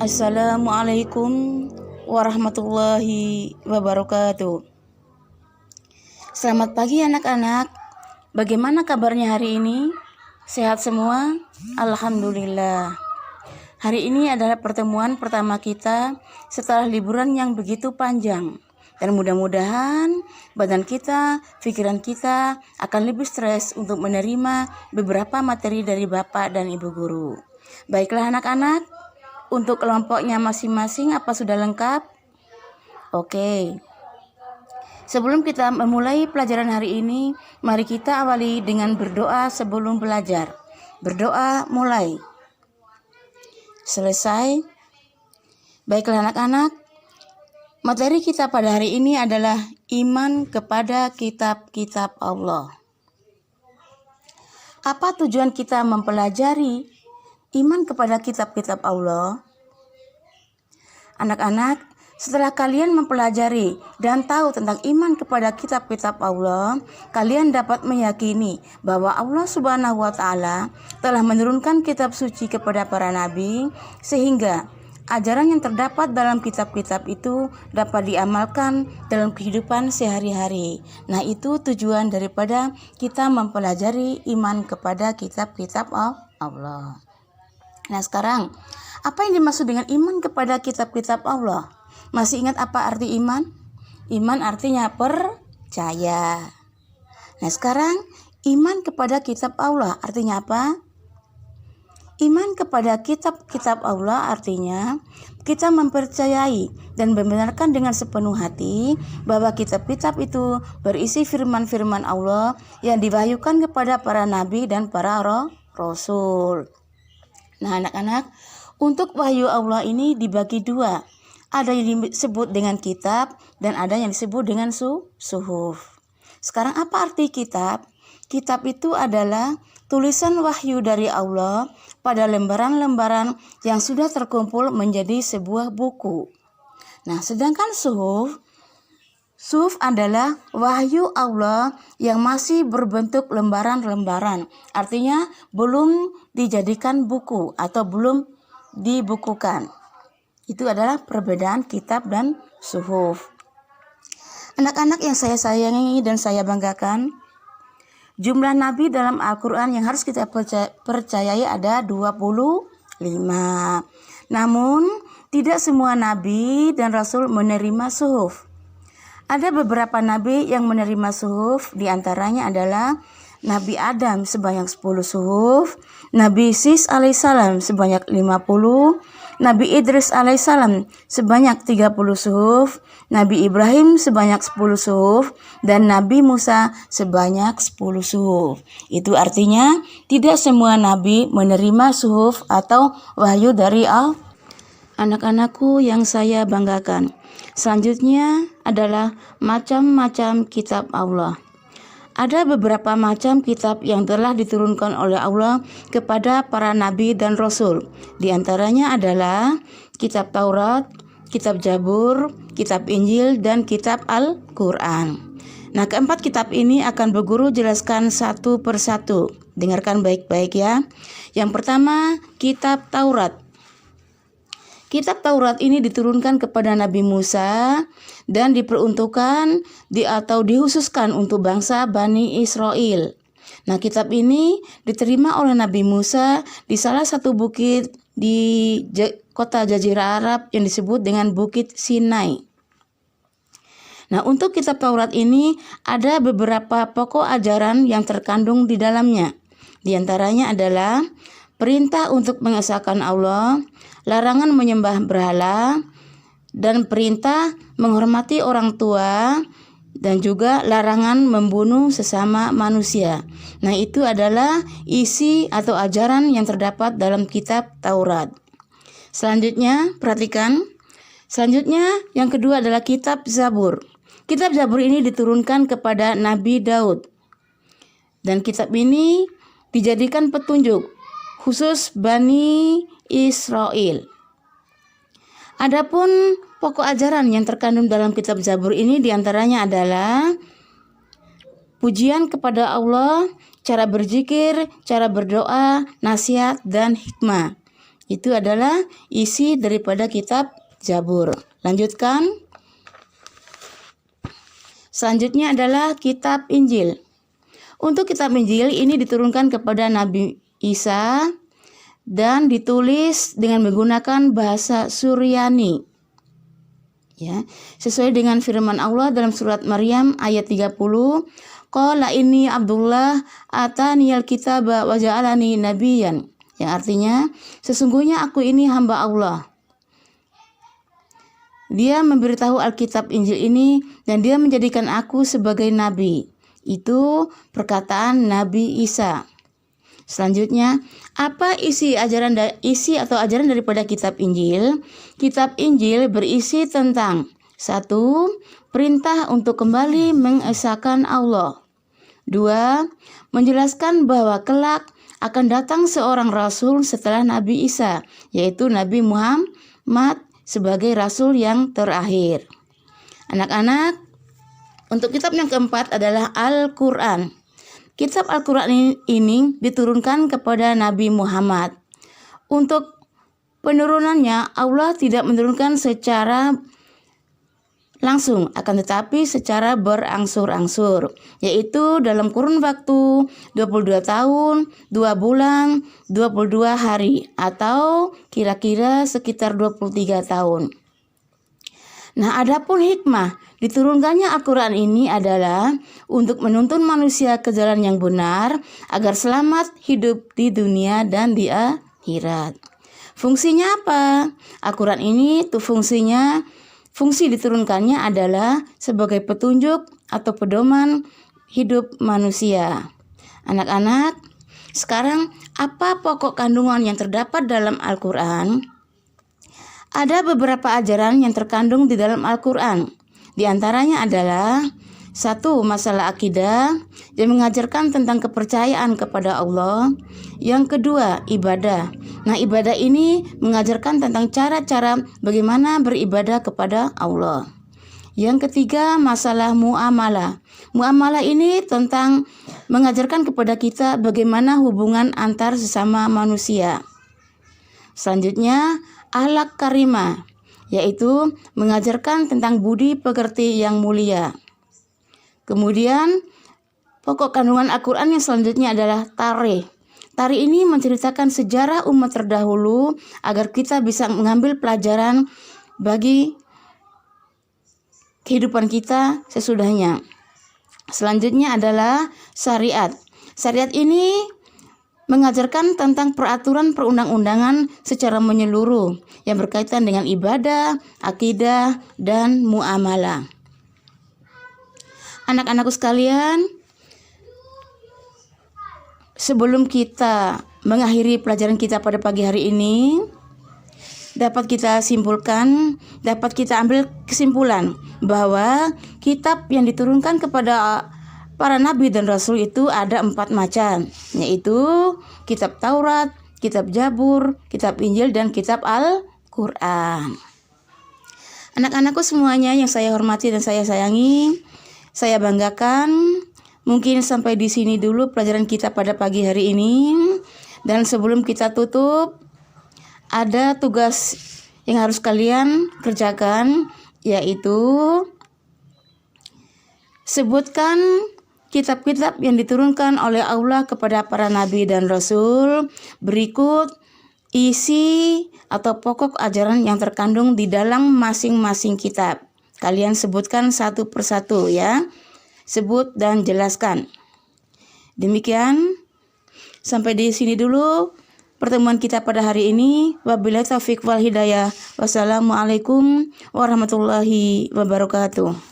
Assalamualaikum warahmatullahi wabarakatuh. Selamat pagi anak-anak. Bagaimana kabarnya hari ini? Sehat semua? Alhamdulillah. Hari ini adalah pertemuan pertama kita setelah liburan yang begitu panjang. Dan mudah-mudahan badan kita, pikiran kita akan lebih stres untuk menerima beberapa materi dari Bapak dan Ibu Guru. Baiklah anak-anak, untuk kelompoknya masing-masing apa sudah lengkap? Oke. Sebelum kita memulai pelajaran hari ini, mari kita awali dengan berdoa sebelum belajar. Berdoa mulai. Selesai. Baiklah anak-anak, materi kita pada hari ini adalah iman kepada kitab-kitab Allah. Apa tujuan kita mempelajari iman kepada kitab-kitab Allah? Anak-anak, setelah kalian mempelajari dan tahu tentang iman kepada kitab-kitab Allah, kalian dapat meyakini bahwa Allah Subhanahu wa Ta'ala telah menurunkan kitab suci kepada para nabi, sehingga ajaran yang terdapat dalam kitab-kitab itu dapat diamalkan dalam kehidupan sehari-hari. Nah, itu tujuan daripada kita mempelajari iman kepada kitab-kitab Allah. Nah, sekarang apa yang dimaksud dengan iman kepada kitab-kitab Allah? Masih ingat apa arti iman? Iman artinya percaya. Nah, sekarang iman kepada kitab Allah artinya apa? Iman kepada kitab-kitab Allah artinya kita mempercayai dan membenarkan dengan sepenuh hati bahwa kitab-kitab itu berisi firman-firman Allah yang diwahyukan kepada para nabi dan para rasul. Nah anak-anak, untuk wahyu Allah ini dibagi dua. Ada yang disebut dengan kitab dan ada yang disebut dengan suhuf. Sekarang apa arti kitab? Kitab itu adalah tulisan wahyu dari Allah pada lembaran-lembaran yang sudah terkumpul menjadi sebuah buku. Nah, sedangkan suhuf adalah wahyu Allah yang masih berbentuk lembaran-lembaran. Artinya belum dijadikan buku atau belum dibukukan. Itu adalah perbedaan kitab dan suhuf. Anak-anak yang saya sayangi dan saya banggakan, jumlah nabi dalam Al-Quran yang harus kita percayai ada 25. Namun, tidak semua nabi dan rasul menerima suhuf. Ada beberapa nabi yang menerima suhuf, diantaranya adalah Nabi Adam sebanyak 10 suhuf, Nabi Sis alaihissalam sebanyak 50, Nabi Idris alaihissalam sebanyak 30 suhuf, Nabi Ibrahim sebanyak 10 suhuf, dan Nabi Musa sebanyak 10 suhuf. Itu artinya tidak semua nabi menerima suhuf atau wahyu dari Allah. Anak-anakku yang saya banggakan, selanjutnya adalah macam-macam kitab Allah. Ada beberapa macam kitab yang telah diturunkan oleh Allah kepada para nabi dan rasul. Di antaranya adalah kitab Taurat, kitab Zabur, kitab Injil, dan kitab Al-Quran. Nah, keempat kitab ini akan berguru jelaskan satu persatu. Dengarkan baik-baik ya. Yang pertama, kitab Taurat. Kitab Taurat ini diturunkan kepada Nabi Musa dan diperuntukkan atau dikhususkan untuk bangsa Bani Israel. Nah, kitab ini diterima oleh Nabi Musa di salah satu bukit di kota Jazirah Arab yang disebut dengan Bukit Sinai. Nah, untuk kitab Taurat ini ada beberapa pokok ajaran yang terkandung di dalamnya. Di antaranya adalah perintah untuk mengesahkan Allah, larangan menyembah berhala, dan perintah menghormati orang tua, dan juga larangan membunuh sesama manusia. Nah, itu adalah isi atau ajaran yang terdapat dalam kitab Taurat. Selanjutnya, perhatikan. Selanjutnya, yang kedua adalah kitab Zabur. Kitab Zabur ini diturunkan kepada Nabi Daud. Dan kitab ini dijadikan petunjuk khusus Bani Israel. Adapun pokok ajaran yang terkandung dalam kitab Zabur ini diantaranya adalah pujian kepada Allah, cara berzikir, cara berdoa, nasihat, dan hikmah. Itu adalah isi daripada kitab Zabur. Lanjutkan. Selanjutnya adalah kitab Injil. Untuk kitab Injil ini diturunkan kepada Nabi Isa dan ditulis dengan menggunakan bahasa Suryani. Ya, sesuai dengan firman Allah dalam surat Maryam ayat 30, qala inni Abdullah ataniyal kitaba wa ja'alani nabiyyan. Yang artinya, sesungguhnya aku ini hamba Allah. Dia memberitahu Alkitab Injil ini dan dia menjadikan aku sebagai nabi. Itu perkataan Nabi Isa. Selanjutnya, apa isi atau ajaran daripada kitab Injil? Kitab Injil berisi tentang 1. Perintah untuk kembali mengesahkan Allah. 2. Menjelaskan bahwa kelak akan datang seorang rasul setelah Nabi Isa, yaitu Nabi Muhammad sebagai rasul yang terakhir. Anak-anak, untuk kitab yang keempat adalah Al-Quran. Kitab Al-Quran ini diturunkan kepada Nabi Muhammad. Untuk penurunannya, Allah tidak menurunkan secara langsung, akan tetapi secara berangsur-angsur, yaitu dalam kurun waktu 22 tahun, 2 bulan, 22 hari, atau kira-kira sekitar 23 tahun. Nah, adapun hikmah diturunkannya Al-Quran ini adalah untuk menuntun manusia ke jalan yang benar agar selamat hidup di dunia dan di akhirat. Fungsinya apa? Al-Quran ini fungsi diturunkannya adalah sebagai petunjuk atau pedoman hidup manusia. Anak-anak, sekarang apa pokok kandungan yang terdapat dalam Al-Quran? Ada beberapa ajaran yang terkandung di dalam Al-Quran. Di antaranya adalah 1. Masalah akidah yang mengajarkan tentang kepercayaan kepada Allah. Yang kedua, ibadah. Nah, ibadah ini mengajarkan tentang cara-cara bagaimana beribadah kepada Allah. Yang ketiga, masalah muamalah. Muamalah ini tentang mengajarkan kepada kita bagaimana hubungan antar sesama manusia. Selanjutnya, akhlak karimah, yaitu mengajarkan tentang budi pekerti yang mulia. Kemudian, pokok kandungan Al-Quran yang selanjutnya adalah tarikh. Tarikh ini menceritakan sejarah umat terdahulu agar kita bisa mengambil pelajaran bagi kehidupan kita sesudahnya. Selanjutnya adalah syariat. Syariat ini mengajarkan tentang peraturan perundang-undangan secara menyeluruh yang berkaitan dengan ibadah, akidah, dan muamalah. Anak-anakku sekalian, sebelum kita mengakhiri pelajaran kita pada pagi hari ini, dapat kita ambil kesimpulan bahwa kitab yang diturunkan kepada para nabi dan rasul itu ada 4 macam, yaitu kitab Taurat, kitab Zabur, kitab Injil, dan kitab Al-Quran. Anak-anakku semuanya yang saya hormati dan saya sayangi, saya banggakan. Mungkin sampai di sini dulu pelajaran kita pada pagi hari ini. Dan sebelum kita tutup, ada tugas yang harus kalian kerjakan, yaitu sebutkan kitab-kitab yang diturunkan oleh Allah kepada para nabi dan rasul. Berikut isi atau pokok ajaran yang terkandung di dalam masing-masing kitab. Kalian sebutkan satu persatu ya. Sebut dan jelaskan. Demikian, sampai di sini dulu pertemuan kita pada hari ini. Wabillahi taufiq wal hidayah. Wassalamualaikum warahmatullahi wabarakatuh.